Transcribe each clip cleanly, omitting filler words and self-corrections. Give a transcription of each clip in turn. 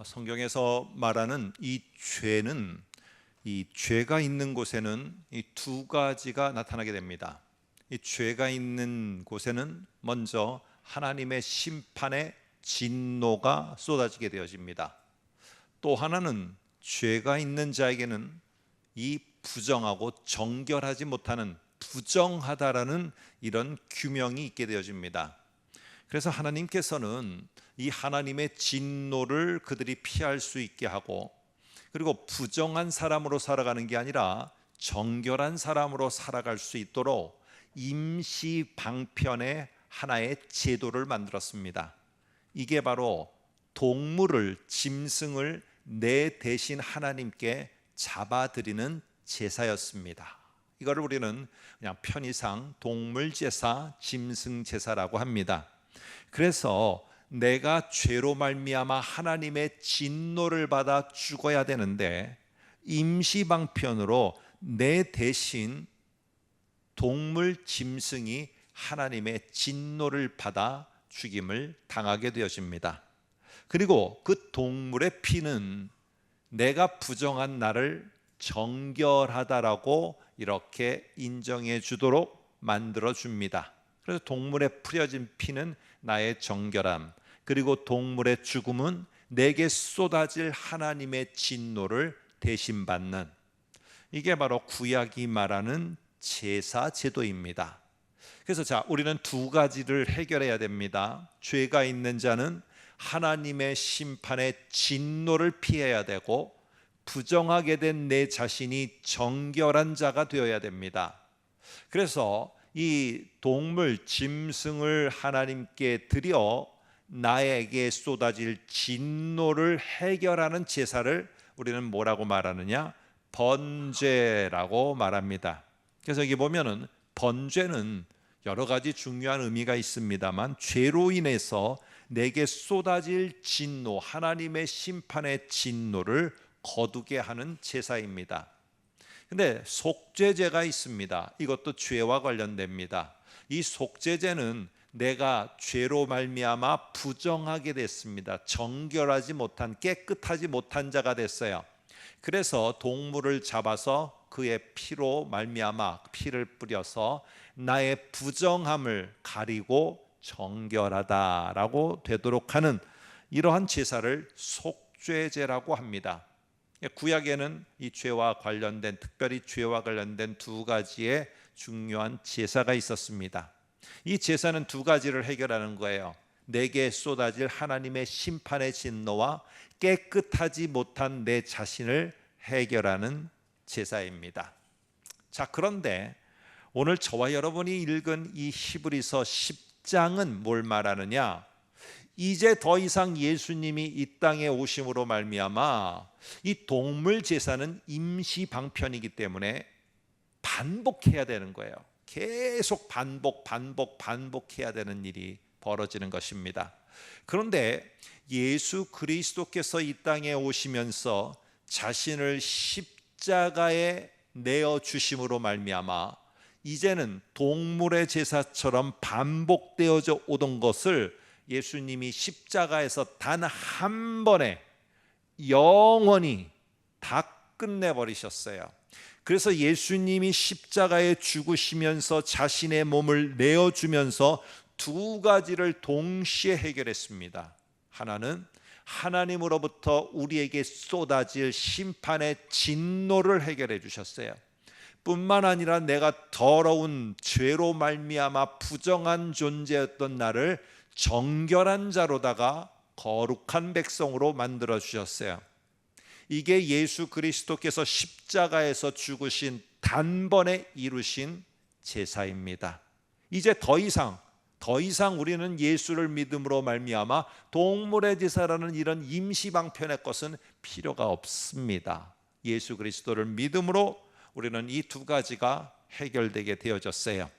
성경에서 말하는 이 죄는, 이 죄가 있는 곳에는 이 두 가지가 나타나게 됩니다. 이 죄가 있는 곳에는 먼저 하나님의 심판의 진노가 쏟아지게 되어집니다. 또 하나는 죄가 있는 자에게는 이 부정하고 정결하지 못하는, 부정하다라는 이런 규명이 있게 되어집니다. 그래서 하나님께서는 이 하나님의 진노를 그들이 피할 수 있게 하고, 그리고 부정한 사람으로 살아가는 게 아니라 정결한 사람으로 살아갈 수 있도록 임시 방편의 하나의 제도를 만들었습니다. 이게 바로 동물을, 짐승을 내 대신 하나님께 잡아드리는 제사였습니다. 이거를 우리는 그냥 편의상 동물 제사, 짐승 제사라고 합니다. 그래서 내가 죄로 말미암아 하나님의 진노를 받아 죽어야 되는데, 임시 방편으로 내 대신 동물, 짐승이 하나님의 진노를 받아 죽임을 당하게 되어집니다. 그리고 그 동물의 피는 내가 부정한 나를 정결하다라고 이렇게 인정해 주도록 만들어 줍니다. 그래서 동물의 뿌려진 피는 나의 정결함, 그리고 동물의 죽음은 내게 쏟아질 하나님의 진노를 대신 받는, 이게 바로 구약이 말하는 제사 제도입니다. 그래서 우리는 두 가지를 해결해야 됩니다. 죄가 있는 자는 하나님의 심판의 진노를 피해야 되고, 부정하게 된 내 자신이 정결한 자가 되어야 됩니다. 그래서 이 동물, 짐승을 하나님께 드려 나에게 쏟아질 진노를 해결하는 제사를 우리는 뭐라고 말하느냐? 번제라고 말합니다. 그래서 여기 보면은 번제는 여러 가지 중요한 의미가 있습니다만, 죄로 인해서 내게 쏟아질 진노, 하나님의 심판의 진노를 거두게 하는 제사입니다. 근데 속죄제가 있습니다. 이것도 죄와 관련됩니다. 이 속죄제는 내가 죄로 말미암아 부정하게 됐습니다. 정결하지 못한, 깨끗하지 못한 자가 됐어요. 그래서 동물을 잡아서 그의 피로 말미암아, 피를 뿌려서 나의 부정함을 가리고 정결하다라고 되도록 하는 이러한 제사를 속죄제라고 합니다. 구약에는 이 죄와 관련된, 특별히 죄와 관련된 두 가지의 중요한 제사가 있었습니다. 이 제사는 두 가지를 해결하는 거예요. 내게 쏟아질 하나님의 심판의 진노와 깨끗하지 못한 내 자신을 해결하는 제사입니다. 자, 그런데 오늘 저와 여러분이 읽은 이 히브리서 10장은 뭘 말하느냐? 이제 더 이상 예수님이 이 땅에 오심으로 말미암아 이 동물 제사는 임시 방편이기 때문에 반복해야 되는 거예요. 계속 반복해야 되는 일이 벌어지는 것입니다. 그런데 예수 그리스도께서 이 땅에 오시면서 자신을 십자가에 내어 주심으로 말미암아 이제는 동물의 제사처럼 반복되어져 오던 것을 예수님이 십자가에서 단 한 번에 영원히 다 끝내버리셨어요. 그래서 예수님이 십자가에 죽으시면서 자신의 몸을 내어주면서 두 가지를 동시에 해결했습니다. 하나는 하나님으로부터 우리에게 쏟아질 심판의 진노를 해결해 주셨어요. 뿐만 아니라 내가 더러운 죄로 말미암아 부정한 존재였던 나를 정결한 자로다가 거룩한 백성으로 만들어 주셨어요. 이게 예수 그리스도께서 십자가에서 죽으신 단번에 이루신 제사입니다. 이제 더 이상 우리는 예수를 믿음으로 말미암아 동물의 제사라는 이런 임시방편의 것은 필요가 없습니다. 예수 그리스도를 믿음으로 우리는 이 두 가지가 해결되게 되어졌어요.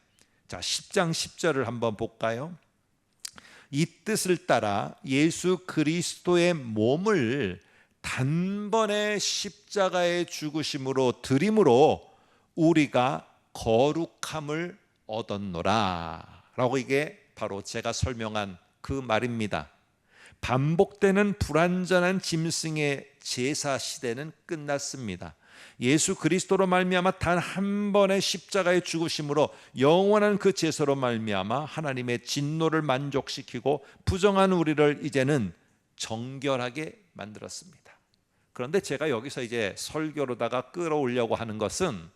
자, 10장 10절을 한번 볼까요? 이 뜻을 따라 예수 그리스도의 몸을 단번에 십자가의 죽으심으로 드림으로 우리가 거룩함을 얻었노라 라고, 이게 바로 제가 설명한 그 말입니다. 반복되는 불완전한 짐승의 제사 시대는 끝났습니다. 예수 그리스도로 말미암아 단 한 번의 십자가의 죽으심으로 영원한 그 제사로 말미암아 하나님의 진노를 만족시키고 부정한 우리를 이제는 정결하게 만들었습니다. 그런데 제가 여기서 이제 설교로다가 끌어오려고 하는 것은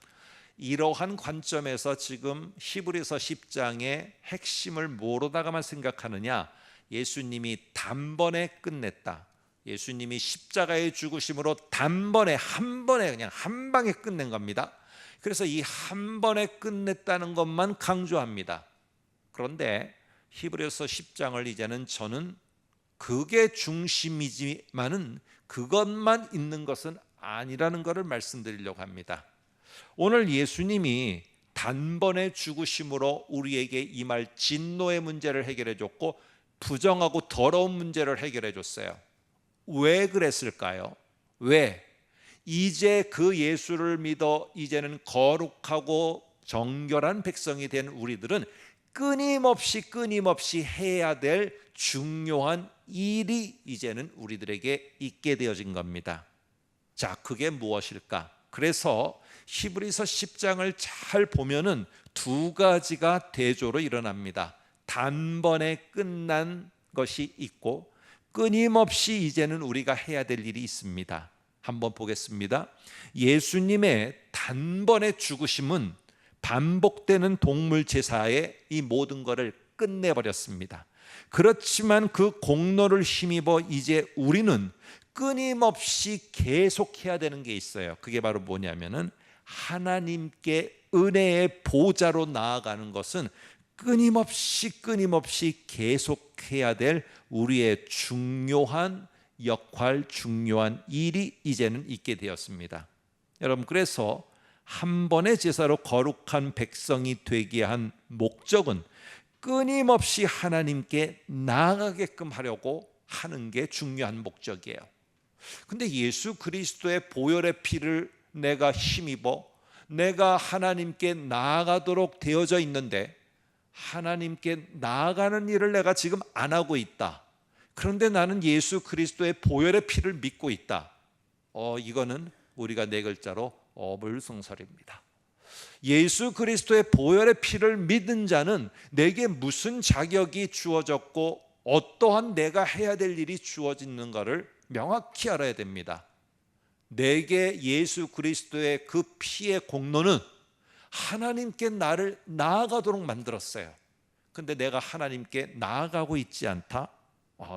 이러한 관점에서 지금 히브리서 10장의 핵심을 뭐로다가만 생각하느냐, 예수님이 단번에 끝냈다, 예수님이 십자가의 죽으심으로 단번에 한 번에 그냥 한 방에 끝낸 겁니다. 그래서 이 한 번에 끝냈다는 것만 강조합니다. 그런데 히브리서 10장을 이제는 저는 그게 중심이지만은 그것만 있는 것은 아니라는 것을 말씀드리려고 합니다. 오늘 예수님이 단번에 죽으심으로 우리에게 임할 진노의 문제를 해결해 줬고 부정하고 더러운 문제를 해결해 줬어요. 왜 그랬을까요? 왜? 이제 그 예수를 믿어 이제는 거룩하고 정결한 백성이 된 우리들은 끊임없이 해야 될 중요한 일이 이제는 우리들에게 있게 되어진 겁니다. 자, 그게 무엇일까? 그래서 히브리서 10장을 잘 보면은 두 가지가 대조로 일어납니다. 단번에 끝난 것이 있고 끊임없이 이제는 우리가 해야 될 일이 있습니다. 한번 보겠습니다. 예수님의 단번에 죽으심은 반복되는 동물 제사의 이 모든 것을 끝내버렸습니다. 그렇지만 그 공로를 힘입어 이제 우리는 끊임없이 계속해야 되는 게 있어요. 그게 바로 뭐냐면은 하나님께 은혜의 보좌로 나아가는 것은 끊임없이 계속해야 될 우리의 중요한 역할, 중요한 일이 이제는 있게 되었습니다. 여러분, 그래서 한 번의 제사로 거룩한 백성이 되게 한 목적은 끊임없이 하나님께 나아가게끔 하려고 하는 게 중요한 목적이에요. 근데 예수 그리스도의 보혈의 피를 내가 힘입어 내가 하나님께 나아가도록 되어져 있는데 하나님께 나아가는 일을 내가 지금 안 하고 있다. 그런데 나는 예수 그리스도의 보혈의 피를 믿고 있다. 이거는 우리가 네 글자로 어불성설입니다. 예수 그리스도의 보혈의 피를 믿은 자는 내게 무슨 자격이 주어졌고 어떠한 내가 해야 될 일이 주어지는가를 명확히 알아야 됩니다. 내게 예수 그리스도의 그 피의 공로는 하나님께 나를 나아가도록 만들었어요. 근데 내가 하나님께 나아가고 있지 않다?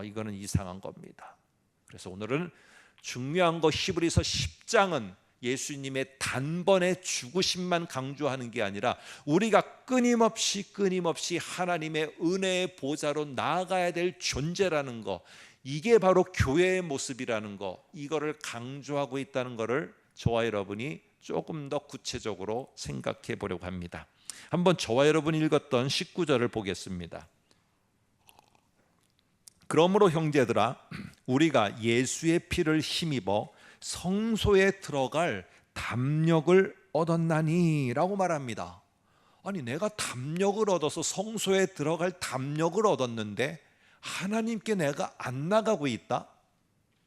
이거는 이상한 겁니다. 그래서 오늘은 중요한 거, 히브리서 10장은 예수님의 단번에 죽으심만 강조하는 게 아니라 우리가 끊임없이 하나님의 은혜의 보좌로 나아가야 될 존재라는 거, 이게 바로 교회의 모습이라는 거, 이거를 강조하고 있다는 거를 저와 여러분이 조금 더 구체적으로 생각해 보려고 합니다. 한번 저와 여러분이 읽었던 19절을 보겠습니다. 그러므로 형제들아, 우리가 예수의 피를 힘입어 성소에 들어갈 담력을 얻었나니 라고 말합니다. 아니, 내가 담력을 얻어서 성소에 들어갈 담력을 얻었는데 하나님께 내가 안 나가고 있다?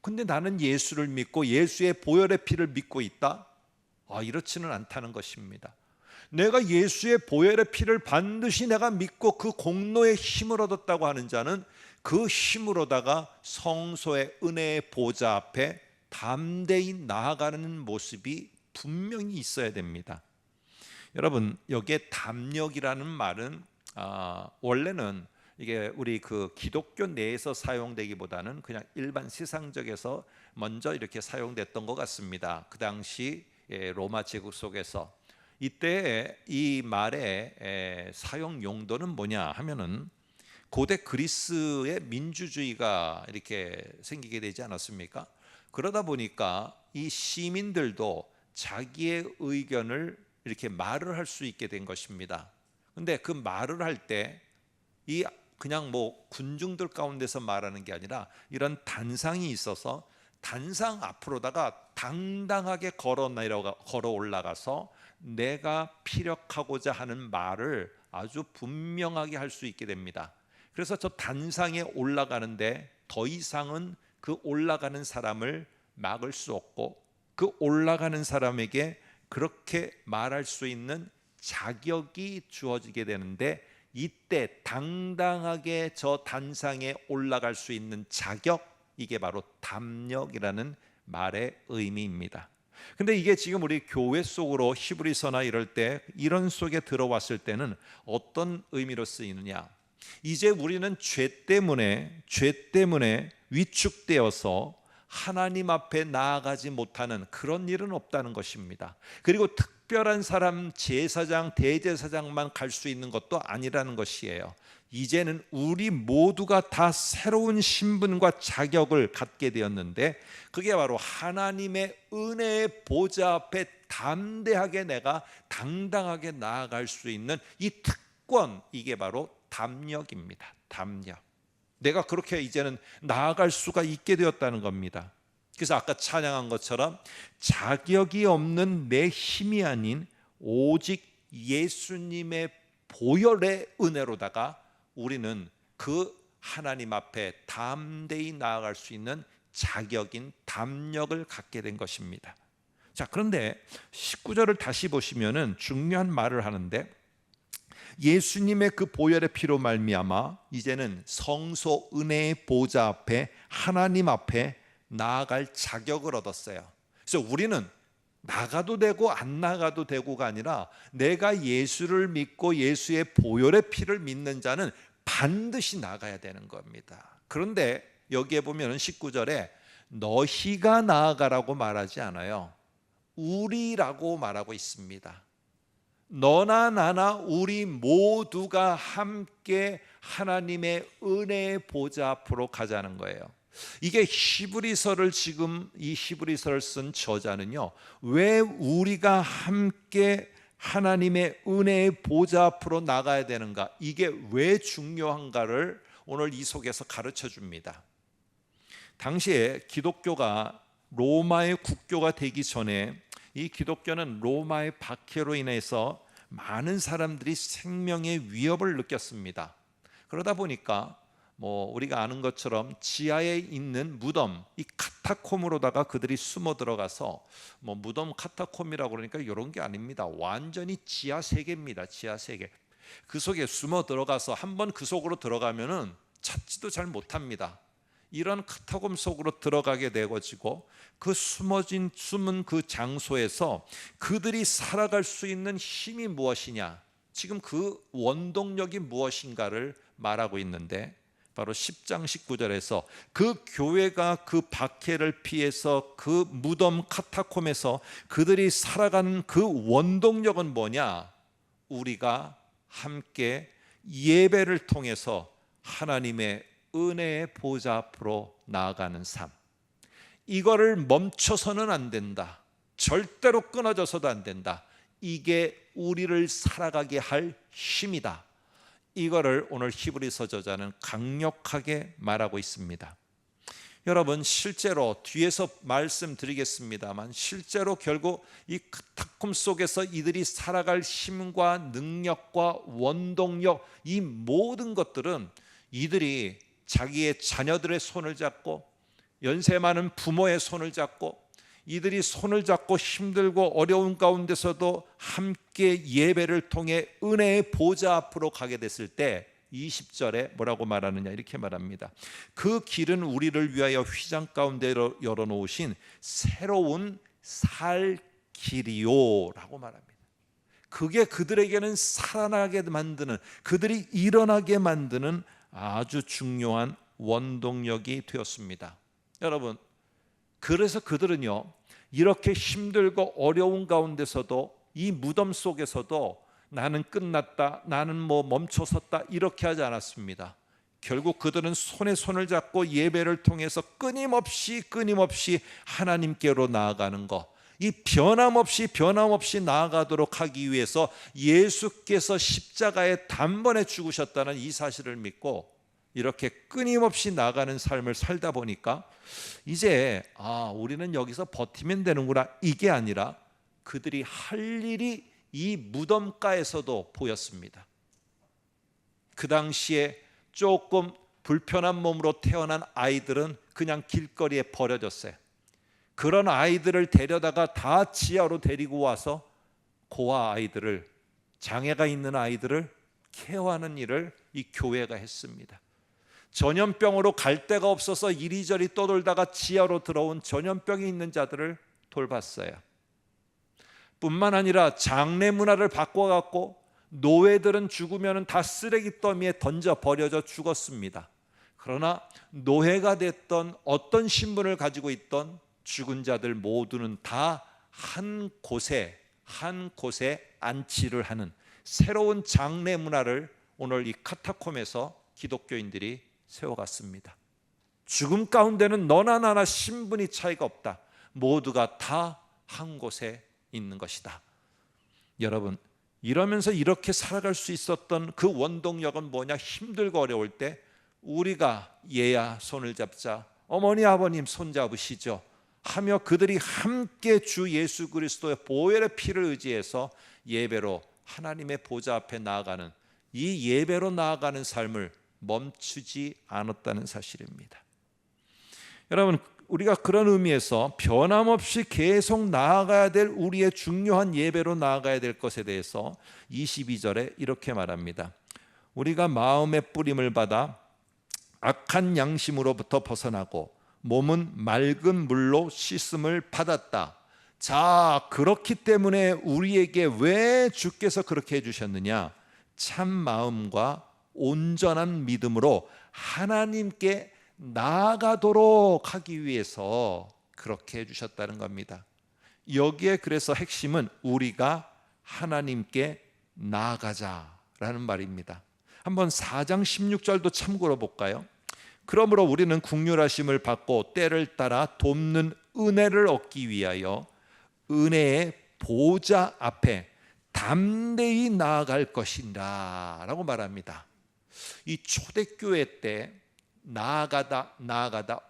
근데 나는 예수를 믿고 예수의 보혈의 피를 믿고 있다? 이렇지는 않다는 것입니다. 내가 예수의 보혈의 피를 반드시 내가 믿고 그 공로의 힘을 얻었다고 하는 자는 그 힘으로다가 성소의 은혜의 보좌 앞에 담대히 나아가는 모습이 분명히 있어야 됩니다. 여러분, 여기에 담력이라는 말은 원래는 이게 우리 그 기독교 내에서 사용되기보다는 그냥 일반 세상적에서 먼저 이렇게 사용됐던 것 같습니다. 그 당시 로마 제국 속에서 이때 이 말의 사용 용도는 뭐냐 하면은 고대 그리스의 민주주의가 이렇게 생기게 되지 않았습니까? 그러다 보니까 이 시민들도 자기의 의견을 이렇게 말을 할 수 있게 된 것입니다. 근데 그 말을 할 때 이 그냥 뭐 군중들 가운데서 말하는 게 아니라 이런 단상이 있어서 단상 앞으로다가 당당하게 걸어 올라가서 내가 피력하고자 하는 말을 아주 분명하게 할 수 있게 됩니다. 그래서 저 단상에 올라가는데 더 이상은 그 올라가는 사람을 막을 수 없고 그 올라가는 사람에게 그렇게 말할 수 있는 자격이 주어지게 되는데, 이때 당당하게 저 단상에 올라갈 수 있는 자격, 이게 바로 담력이라는 말의 의미입니다. 근데 이게 지금 우리 교회 속으로 히브리서나 이럴 때 이런 속에 들어왔을 때는 어떤 의미로 쓰이느냐? 이제 우리는 죄 때문에 위축되어서 하나님 앞에 나아가지 못하는 그런 일은 없다는 것입니다. 그리고 특별한 사람, 제사장, 대제사장만 갈 수 있는 것도 아니라는 것이에요. 이제는 우리 모두가 다 새로운 신분과 자격을 갖게 되었는데, 그게 바로 하나님의 은혜의 보좌 앞에 담대하게 내가 당당하게 나아갈 수 있는 이 특권, 이게 바로 담력입니다. 담력. 내가 그렇게 이제는 나아갈 수가 있게 되었다는 겁니다. 그래서 아까 찬양한 것처럼 자격이 없는 내 힘이 아닌 오직 예수님의 보혈의 은혜로다가 우리는 그 하나님 앞에 담대히 나아갈 수 있는 자격인 담력을 갖게 된 것입니다. 자, 그런데 19절을 다시 보시면은 중요한 말을 하는데, 예수님의 그 보혈의 피로 말미암아 이제는 성소 은혜의 보좌 앞에 하나님 앞에 나아갈 자격을 얻었어요. 그래서 우리는 나가도 되고 안 나가도 되고가 아니라 내가 예수를 믿고 예수의 보혈의 피를 믿는 자는 반드시 나가야 되는 겁니다. 그런데 여기에 보면 19절에 너희가 나아가라고 말하지 않아요. 우리라고 말하고 있습니다. 너나 나나 우리 모두가 함께 하나님의 은혜의 보좌 앞으로 가자는 거예요. 이게 히브리서를 지금 이 히브리서를 쓴 저자는요, 왜 우리가 함께 하나님의 은혜의 보좌 앞으로 나가야 되는가, 이게 왜 중요한가를 오늘 이 속에서 가르쳐 줍니다. 당시에 기독교가 로마의 국교가 되기 전에 이 기독교는 로마의 박해로 인해서 많은 사람들이 생명의 위협을 느꼈습니다. 그러다 보니까 우리가 아는 것처럼 지하에 있는 무덤, 이 카타콤으로다가 그들이 숨어 들어가서 무덤 카타콤이라고 그러니까 이런 게 아닙니다. 완전히 지하 세계입니다. 지하 세계. 그 속에 숨어 들어가서 한번 그 속으로 들어가면은 찾지도 잘 못합니다. 이런 카타콤 속으로 들어가게 되어지고 그 숨은 그 장소에서 그들이 살아갈 수 있는 힘이 무엇이냐, 지금 그 원동력이 무엇인가를 말하고 있는데, 바로 10장 19절에서 그 교회가 그 박해를 피해서 그 무덤 카타콤에서 그들이 살아가는 그 원동력은 뭐냐? 우리가 함께 예배를 통해서 하나님의 은혜의 보좌 앞으로 나아가는 삶, 이거를 멈춰서는 안 된다. 절대로 끊어져서도 안 된다. 이게 우리를 살아가게 할 힘이다. 이거를 오늘 히브리서 저자는 강력하게 말하고 있습니다. 여러분, 실제로 뒤에서 말씀드리겠습니다만, 실제로 결국 이 카타콤 속에서 이들이 살아갈 힘과 능력과 원동력, 이 모든 것들은 이들이 자기의 자녀들의 손을 잡고 연세 많은 부모의 손을 잡고 이들이 손을 잡고 힘들고 어려운 가운데서도 함께 예배를 통해 은혜의 보좌 앞으로 가게 됐을 때 20절에 뭐라고 말하느냐, 이렇게 말합니다. 그 길은 우리를 위하여 휘장 가운데 열어놓으신 새로운 살 길이요 라고 말합니다. 그게 그들에게는 살아나게 만드는, 그들이 일어나게 만드는 아주 중요한 원동력이 되었습니다. 여러분, 그래서 그들은요, 이렇게 힘들고 어려운 가운데서도 이 무덤 속에서도 나는 끝났다, 나는 멈춰섰다, 이렇게 하지 않았습니다. 결국 그들은 손에 손을 잡고 예배를 통해서 끊임없이 하나님께로 나아가는 것, 이 변함없이 나아가도록 하기 위해서 예수께서 십자가에 단번에 죽으셨다는 이 사실을 믿고 이렇게 끊임없이 나아가는 삶을 살다 보니까 이제 우리는 여기서 버티면 되는구나, 이게 아니라 그들이 할 일이 이 무덤가에서도 보였습니다. 그 당시에 조금 불편한 몸으로 태어난 아이들은 그냥 길거리에 버려졌어요. 그런 아이들을 데려다가 다 지하로 데리고 와서 고아 아이들을, 장애가 있는 아이들을 케어하는 일을 이 교회가 했습니다. 전염병으로 갈 데가 없어서 이리저리 떠돌다가 지하로 들어온 전염병이 있는 자들을 돌봤어요. 뿐만 아니라 장례 문화를 바꿔갖고 노예들은 죽으면 다 쓰레기 더미에 던져 버려져 죽었습니다. 그러나 노예가 됐던 어떤 신분을 가지고 있던 죽은 자들 모두는 다 한 곳에 안치를 하는 새로운 장례 문화를 오늘 이 카타콤에서 기독교인들이 세워갔습니다. 죽음 가운데는 너나 나나 신분이 차이가 없다. 모두가 다 한 곳에 있는 것이다. 여러분, 이러면서 이렇게 살아갈 수 있었던 그 원동력은 뭐냐? 힘들고 어려울 때 우리가 얘야 손을 잡자, 어머니 아버님 손 잡으시죠 하며 그들이 함께 주 예수 그리스도의 보혈의 피를 의지해서 예배로 하나님의 보좌 앞에 나아가는, 이 예배로 나아가는 삶을 멈추지 않았다는 사실입니다. 여러분, 우리가 그런 의미에서 변함없이 계속 나아가야 될 우리의 중요한 예배로 나아가야 될 것에 대해서 22절에 이렇게 말합니다. 우리가 마음의 뿌림을 받아 악한 양심으로부터 벗어나고 몸은 맑은 물로 씻음을 받았다. 자, 그렇기 때문에 우리에게 왜 주께서 그렇게 해주셨느냐? 참 마음과 온전한 믿음으로 하나님께 나아가도록 하기 위해서 그렇게 해주셨다는 겁니다. 여기에 그래서 핵심은 우리가 하나님께 나아가자라는 말입니다. 한번 4장 16절도 참고로 볼까요? 그러므로 우리는 긍휼하심을 받고 때를 따라 돕는 은혜를 얻기 위하여 은혜의 보좌 앞에 담대히 나아갈 것이다 라고 말합니다. 이 초대교회 때 나아가다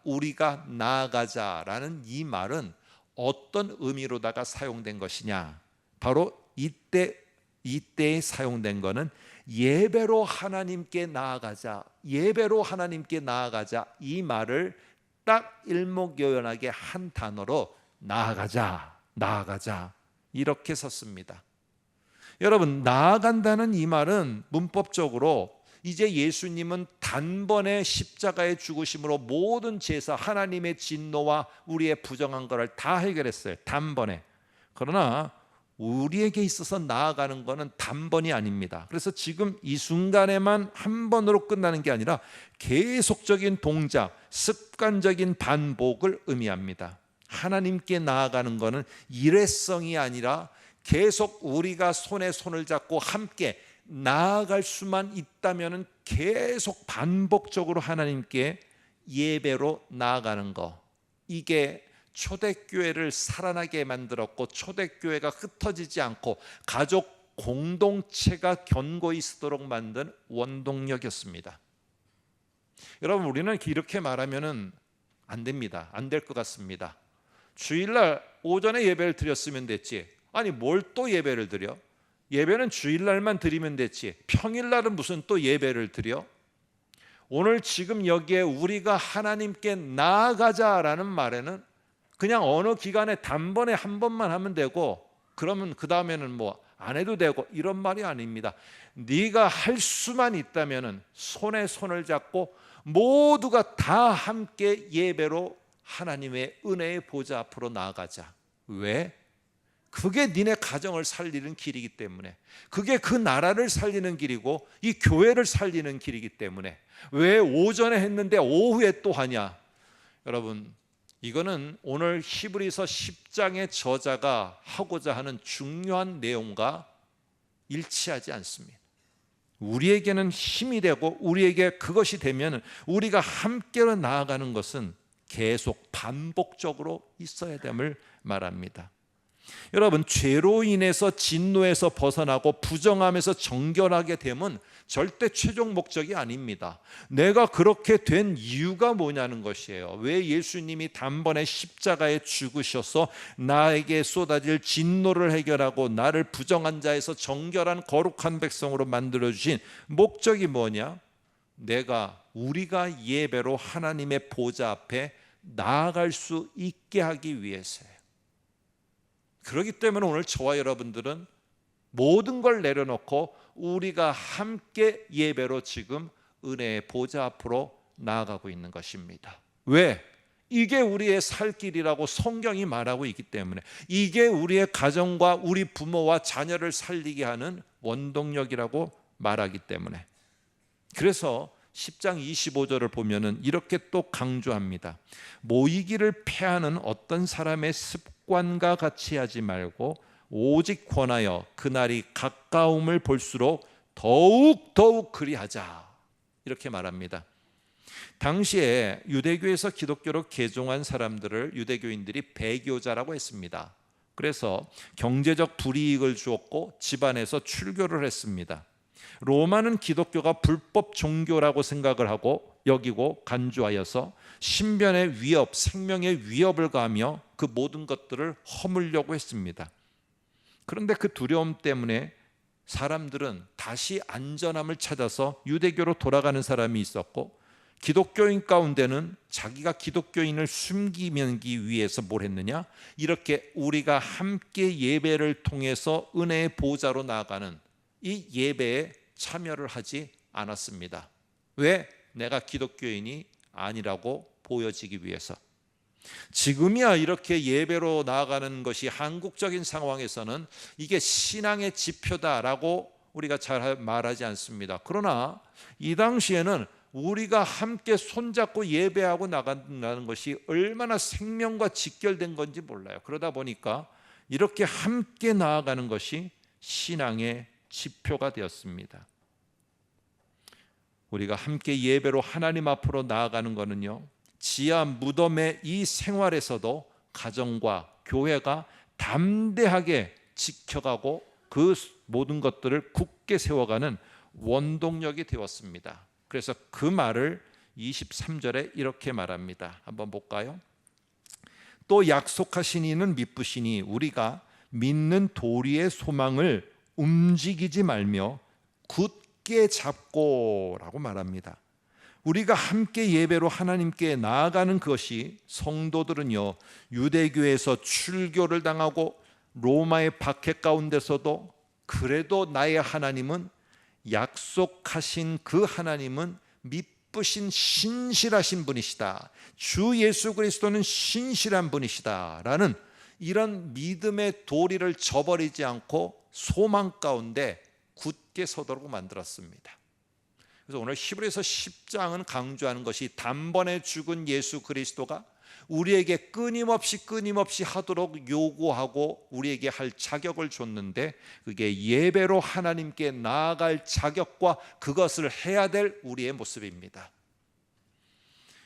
우리가 나아가자라는 이 말은 어떤 의미로다가 사용된 것이냐? 바로 이때에 사용된 것은 예배로 하나님께 나아가자, 예배로 하나님께 나아가자, 이 말을 딱 일목요연하게 한 단어로 나아가자 이렇게 썼습니다. 여러분, 나아간다는 이 말은 문법적으로 이제 예수님은 단번에 십자가의 죽으심으로 모든 죄사, 하나님의 진노와 우리의 부정한 것을 다 해결했어요. 단번에. 그러나 우리에게 있어서 나아가는 것은 단번이 아닙니다. 그래서 지금 이 순간에만 한 번으로 끝나는 게 아니라 계속적인 동작, 습관적인 반복을 의미합니다. 하나님께 나아가는 것은 일회성이 아니라 계속 우리가 손에 손을 잡고 함께 나아갈 수만 있다면 계속 반복적으로 하나님께 예배로 나아가는 것, 이게 초대교회를 살아나게 만들었고 초대교회가 흩어지지 않고 가족 공동체가 견고히 있도록 만든 원동력이었습니다. 여러분, 우리는 이렇게 말하면 안 됩니다. 안 될 것 같습니다. 주일날 오전에 예배를 드렸으면 됐지, 아니 뭘 또 예배를 드려? 예배는 주일날만 드리면 됐지, 평일날은 무슨 또 예배를 드려? 오늘 지금 여기에 우리가 하나님께 나아가자라는 말에는 그냥 어느 기간에 단번에 한 번만 하면 되고 그러면 그 다음에는 뭐 안 해도 되고 이런 말이 아닙니다. 네가 할 수만 있다면 손에 손을 잡고 모두가 다 함께 예배로 하나님의 은혜의 보좌 앞으로 나아가자. 왜? 그게 니네 가정을 살리는 길이기 때문에, 그게 그 나라를 살리는 길이고 이 교회를 살리는 길이기 때문에. 왜 오전에 했는데 오후에 또 하냐? 여러분, 이거는 오늘 히브리서 10장의 저자가 하고자 하는 중요한 내용과 일치하지 않습니다. 우리에게는 힘이 되고 우리에게 그것이 되면 우리가 함께로 나아가는 것은 계속 반복적으로 있어야 됨을 말합니다. 여러분, 죄로 인해서 진노에서 벗어나고 부정함에서 정결하게 되면 절대 최종 목적이 아닙니다. 내가 그렇게 된 이유가 뭐냐는 것이에요. 왜 예수님이 단번에 십자가에 죽으셔서 나에게 쏟아질 진노를 해결하고 나를 부정한 자에서 정결한 거룩한 백성으로 만들어주신 목적이 뭐냐? 우리가 예배로 하나님의 보좌 앞에 나아갈 수 있게 하기 위해서예요. 그렇기 때문에 오늘 저와 여러분들은 모든 걸 내려놓고 우리가 함께 예배로 지금 은혜의 보좌 앞으로 나아가고 있는 것입니다. 왜? 이게 우리의 살 길이라고 성경이 말하고 있기 때문에, 이게 우리의 가정과 우리 부모와 자녀를 살리게 하는 원동력이라고 말하기 때문에. 그래서 10장 25절을 보면은 이렇게 또 강조합니다. 모이기를 패하는 어떤 사람의 습관과 같이 하지 말고 오직 권하여 그날이 가까움을 볼수록 더욱 그리하자, 이렇게 말합니다. 당시에 유대교에서 기독교로 개종한 사람들을 유대교인들이 배교자라고 했습니다. 그래서 경제적 불이익을 주었고 집안에서 출교를 했습니다. 로마는 기독교가 불법 종교라고 생각을 하고 여기고 간주하여서 신변의 위협, 생명의 위협을 가하며 그 모든 것들을 허물려고 했습니다. 그런데 그 두려움 때문에 사람들은 다시 안전함을 찾아서 유대교로 돌아가는 사람이 있었고, 기독교인 가운데는 자기가 기독교인을 숨기기 위해서 뭘 했느냐? 이렇게 우리가 함께 예배를 통해서 은혜의 보좌로 나아가는 이 예배에 참여를 하지 않았습니다. 왜? 내가 기독교인이 아니라고 보여지기 위해서. 지금이야 이렇게 예배로 나아가는 것이 한국적인 상황에서는 이게 신앙의 지표다라고 우리가 잘 말하지 않습니다. 그러나 이 당시에는 우리가 함께 손잡고 예배하고 나간다는 것이 얼마나 생명과 직결된 건지 몰라요. 그러다 보니까 이렇게 함께 나아가는 것이 신앙의 지표가 되었습니다. 우리가 함께 예배로 하나님 앞으로 나아가는 것은요, 지하 무덤의 이 생활에서도 가정과 교회가 담대하게 지켜가고 그 모든 것들을 굳게 세워가는 원동력이 되었습니다. 그래서 그 말을 23절에 이렇게 말합니다. 한번 볼까요? 또 약속하신 이는 미쁘시니 우리가 믿는 도리의 소망을 움직이지 말며 굳게 잡고 라고 말합니다. 우리가 함께 예배로 하나님께 나아가는 것이, 성도들은요 유대교에서 출교를 당하고 로마의 박해 가운데서도 그래도 나의 하나님은, 약속하신 그 하나님은 미쁘신 신실하신 분이시다, 주 예수 그리스도는 신실한 분이시다 라는 이런 믿음의 도리를 저버리지 않고 소망 가운데 굳게 서도록 만들었습니다. 그래서 오늘 히브리서 10장은 강조하는 것이, 단번에 죽은 예수 그리스도가 우리에게 끊임없이 하도록 요구하고 우리에게 할 자격을 줬는데, 그게 예배로 하나님께 나아갈 자격과 그것을 해야 될 우리의 모습입니다.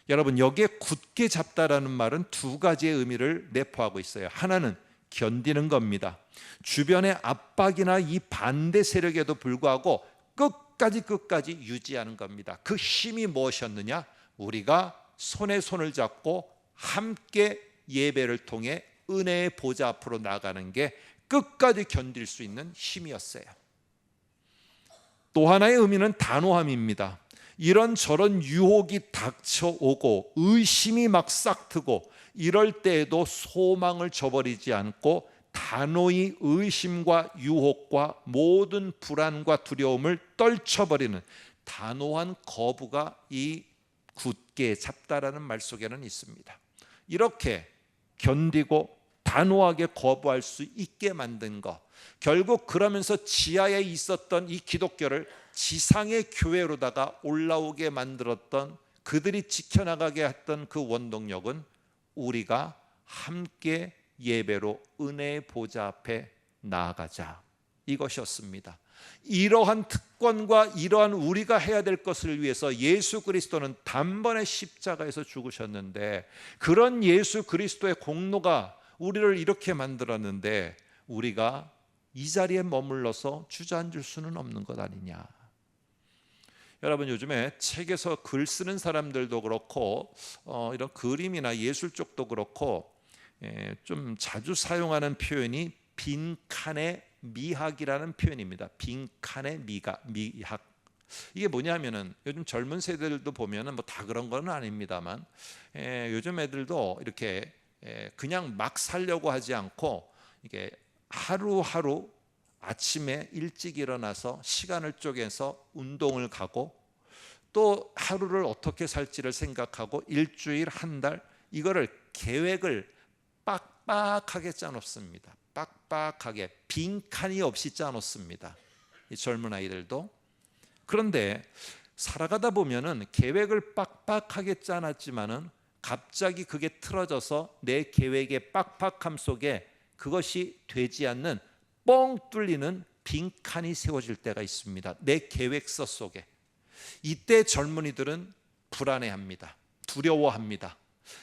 여러분, 여기에 굳게 잡다라는 말은 두 가지의 의미를 내포하고 있어요. 하나는 견디는 겁니다. 주변의 압박이나 이 반대 세력에도 불구하고 끝까지 유지하는 겁니다. 그 힘이 무엇이었느냐? 우리가 손에 손을 잡고 함께 예배를 통해 은혜의 보좌 앞으로 나가는 게 끝까지 견딜 수 있는 힘이었어요. 또 하나의 의미는 단호함입니다. 이런저런 유혹이 닥쳐오고 의심이 막 싹트고 이럴 때에도 소망을 저버리지 않고 단호히 의심과 유혹과 모든 불안과 두려움을 떨쳐버리는 단호한 거부가 이 굳게 잡다라는 말 속에는 있습니다. 이렇게 견디고 단호하게 거부할 수 있게 만든 것, 결국 그러면서 지하에 있었던 이 기독교를 지상의 교회로다가 올라오게 만들었던, 그들이 지켜나가게 했던 그 원동력은 우리가 함께 예배로 은혜의 보좌 앞에 나아가자, 이것이었습니다. 이러한 특권과 이러한 우리가 해야 될 것을 위해서 예수 그리스도는 단번에 십자가에서 죽으셨는데, 그런 예수 그리스도의 공로가 우리를 이렇게 만들었는데 우리가 이 자리에 머물러서 주저앉을 수는 없는 것 아니냐. 여러분, 요즘에 책에서 글 쓰는 사람들도 그렇고 이런 그림이나 예술 쪽도 그렇고 좀 자주 사용하는 표현이 빈칸의 미학이라는 표현입니다. 빈칸의 미학. 이게 뭐냐면은 요즘 젊은 세대들도 보면은 뭐 다 그런 건 아닙니다만, 요즘 애들도 이렇게 그냥 막 살려고 하지 않고 이게 하루하루 아침에 일찍 일어나서 시간을 쪼개서 운동을 가고, 또 하루를 어떻게 살지를 생각하고 일주일, 한 달, 이거를 계획을 빡빡하게 짜놓습니다. 빡빡하게, 빈칸이 없이 짜놓습니다, 이 젊은 아이들도. 그런데 살아가다 보면은 계획을 빡빡하게 짜놨지만은 갑자기 그게 틀어져서 내 계획의 빡빡함 속에 그것이 되지 않는 뻥 뚫리는 빈칸이 세워질 때가 있습니다, 내 계획서 속에. 이때 젊은이들은 불안해합니다. 두려워합니다.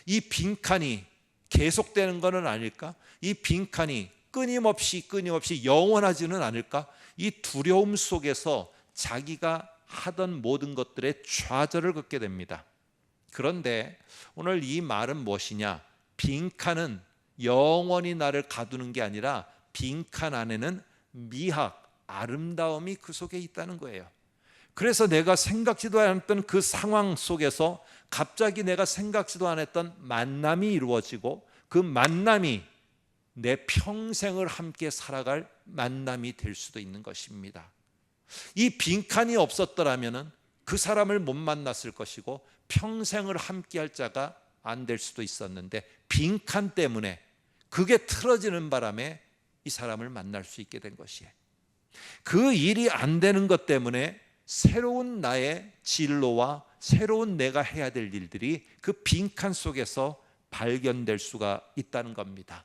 이 빈칸이 계속되는 것은 아닐까? 이 빈칸이 끊임없이 영원하지는 않을까? 이 두려움 속에서 자기가 하던 모든 것들에 좌절을 겪게 됩니다. 그런데 오늘 이 말은 무엇이냐? 빈칸은 영원히 나를 가두는 게 아니라 빈칸 안에는 미학, 아름다움이 그 속에 있다는 거예요. 그래서 내가 생각지도 않았던 그 상황 속에서 갑자기 내가 생각지도 않았던 만남이 이루어지고, 그 만남이 내 평생을 함께 살아갈 만남이 될 수도 있는 것입니다. 이 빈칸이 없었더라면 그 사람을 못 만났을 것이고 평생을 함께할 자가 안 될 수도 있었는데, 빈칸 때문에 그게 틀어지는 바람에 이 사람을 만날 수 있게 된 것이에요. 그 일이 안 되는 것 때문에 새로운 나의 진로와 새로운 내가 해야 될 일들이 그 빈칸 속에서 발견될 수가 있다는 겁니다.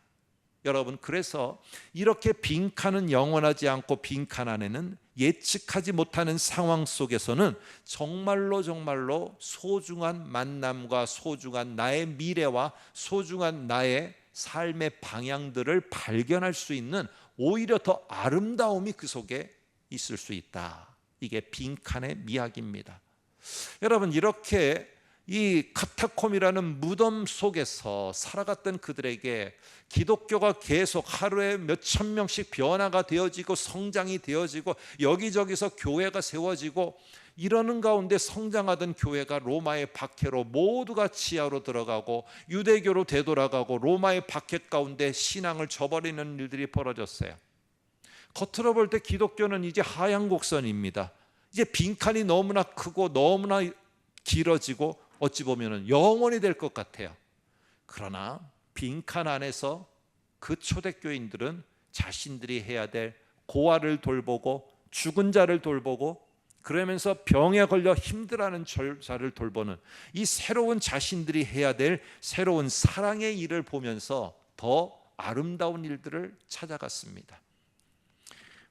여러분, 그래서 이렇게 빈칸은 영원하지 않고 빈칸 안에는 예측하지 못하는 상황 속에서는 정말로 소중한 만남과 소중한 나의 미래와 소중한 나의 삶의 방향들을 발견할 수 있는, 오히려 더 아름다움이 그 속에 있을 수 있다. 이게 빈칸의 미학입니다. 여러분, 이렇게 이 카타콤이라는 무덤 속에서 살아갔던 그들에게 기독교가 계속 하루에 몇천 명씩 변화가 되어지고 성장이 되어지고 여기저기서 교회가 세워지고 이러는 가운데 성장하던 교회가 로마의 박해로 모두가 지하로 들어가고 유대교로 되돌아가고 로마의 박해 가운데 신앙을 저버리는 일들이 벌어졌어요. 겉으로 볼 때 기독교는 이제 하향 곡선입니다. 이제 빈칸이 너무나 크고 너무나 길어지고 어찌 보면 영원히 될 것 같아요. 그러나 빈칸 안에서 그 초대교인들은 자신들이 해야 될 고아를 돌보고 죽은 자를 돌보고 그러면서 병에 걸려 힘들어하는 자를 돌보는 이 새로운 자신들이 해야 될 새로운 사랑의 일을 보면서 더 아름다운 일들을 찾아갔습니다.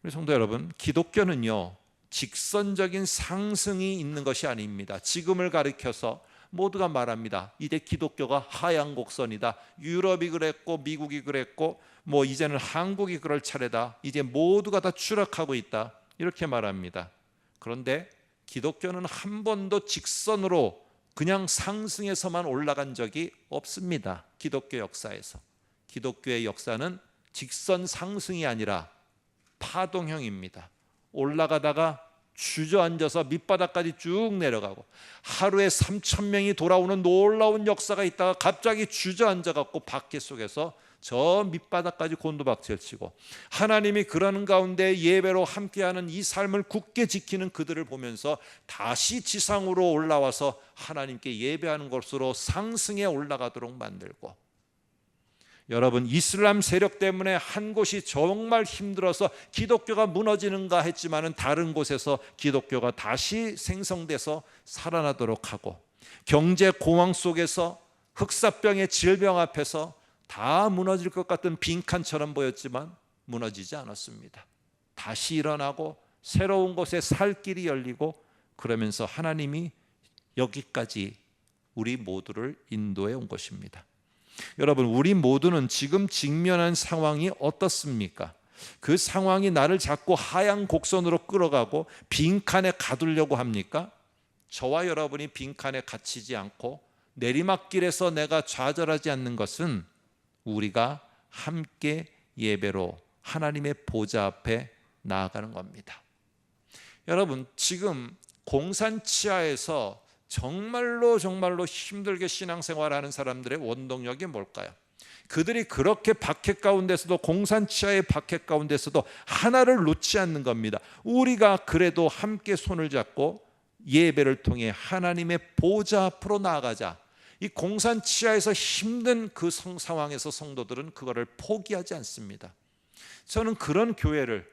우리 성도 여러분, 기독교는요 직선적인 상승이 있는 것이 아닙니다. 지금을 가리켜서 모두가 말합니다. 이제 기독교가 하향 곡선이다. 유럽이 그랬고 미국이 그랬고 뭐 이제는 한국이 그럴 차례다. 이제 모두가 다 추락하고 있다. 이렇게 말합니다. 그런데 기독교는 한 번도 직선으로 그냥 상승해서만 올라간 적이 없습니다. 기독교 역사에서. 기독교의 역사는 직선 상승이 아니라 파동형입니다. 올라가다가 주저앉아서 밑바닥까지 쭉 내려가고 하루에 3,000명이 돌아오는 놀라운 역사가 있다가 갑자기 주저앉아갖고 박해 속에서 저 밑바닥까지 곤두박질치고 하나님이 그러는 가운데 예배로 함께하는 이 삶을 굳게 지키는 그들을 보면서 다시 지상으로 올라와서 하나님께 예배하는 것으로 상승해 올라가도록 만들고, 여러분, 이슬람 세력 때문에 한 곳이 정말 힘들어서 기독교가 무너지는가 했지만은 다른 곳에서 기독교가 다시 생성돼서 살아나도록 하고, 경제 공황 속에서 흑사병의 질병 앞에서 다 무너질 것 같은 빈칸처럼 보였지만 무너지지 않았습니다. 다시 일어나고 새로운 곳에 살 길이 열리고, 그러면서 하나님이 여기까지 우리 모두를 인도해 온 것입니다. 여러분, 우리 모두는 지금 직면한 상황이 어떻습니까? 그 상황이 나를 자꾸 하향 곡선으로 끌어가고 빈칸에 가두려고 합니까? 저와 여러분이 빈칸에 갇히지 않고 내리막길에서 내가 좌절하지 않는 것은 우리가 함께 예배로 하나님의 보좌 앞에 나아가는 겁니다. 여러분, 지금 공산치하에서 정말로 힘들게 신앙생활하는 사람들의 원동력이 뭘까요? 그들이 그렇게 박해 가운데서도, 공산치하의 박해 가운데서도 하나를 놓지 않는 겁니다. 우리가 그래도 함께 손을 잡고 예배를 통해 하나님의 보좌 앞으로 나아가자. 이 공산치하에서 힘든 그 상황에서 성도들은 그거를 포기하지 않습니다. 저는 그런 교회를,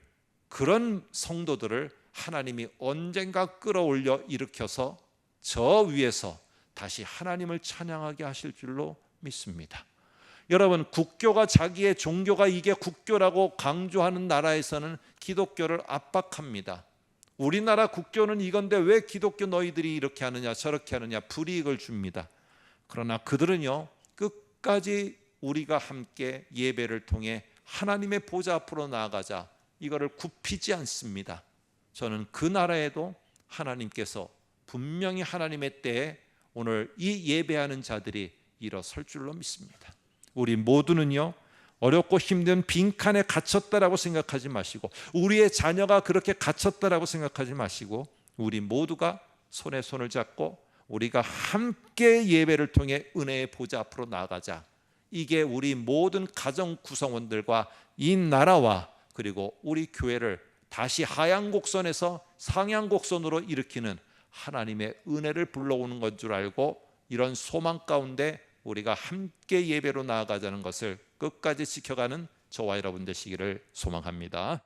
그런 성도들을 하나님이 언젠가 끌어올려 일으켜서 저 위에서 다시 하나님을 찬양하게 하실 줄로 믿습니다. 여러분, 국교가 자기의 종교가 이게 국교라고 강조하는 나라에서는 기독교를 압박합니다. 우리나라 국교는 이건데 왜 기독교 너희들이 이렇게 하느냐 저렇게 하느냐 불이익을 줍니다. 그러나 그들은요, 끝까지 우리가 함께 예배를 통해 하나님의 보좌 앞으로 나아가자, 이거를 굽히지 않습니다. 저는 그 나라에도 하나님께서 분명히 하나님의 때에 오늘 이 예배하는 자들이 일어설 줄로 믿습니다. 우리 모두는요, 어렵고 힘든 빈칸에 갇혔다라고 생각하지 마시고, 우리의 자녀가 그렇게 갇혔다라고 생각하지 마시고, 우리 모두가 손에 손을 잡고 우리가 함께 예배를 통해 은혜의 보좌 앞으로 나아가자. 이게 우리 모든 가정 구성원들과 이 나라와 그리고 우리 교회를 다시 하향 곡선에서 상향 곡선으로 일으키는 하나님의 은혜를 불러오는 것 줄 알고, 이런 소망 가운데 우리가 함께 예배로 나아가자는 것을 끝까지 지켜가는 저와 여러분 되시기를 소망합니다.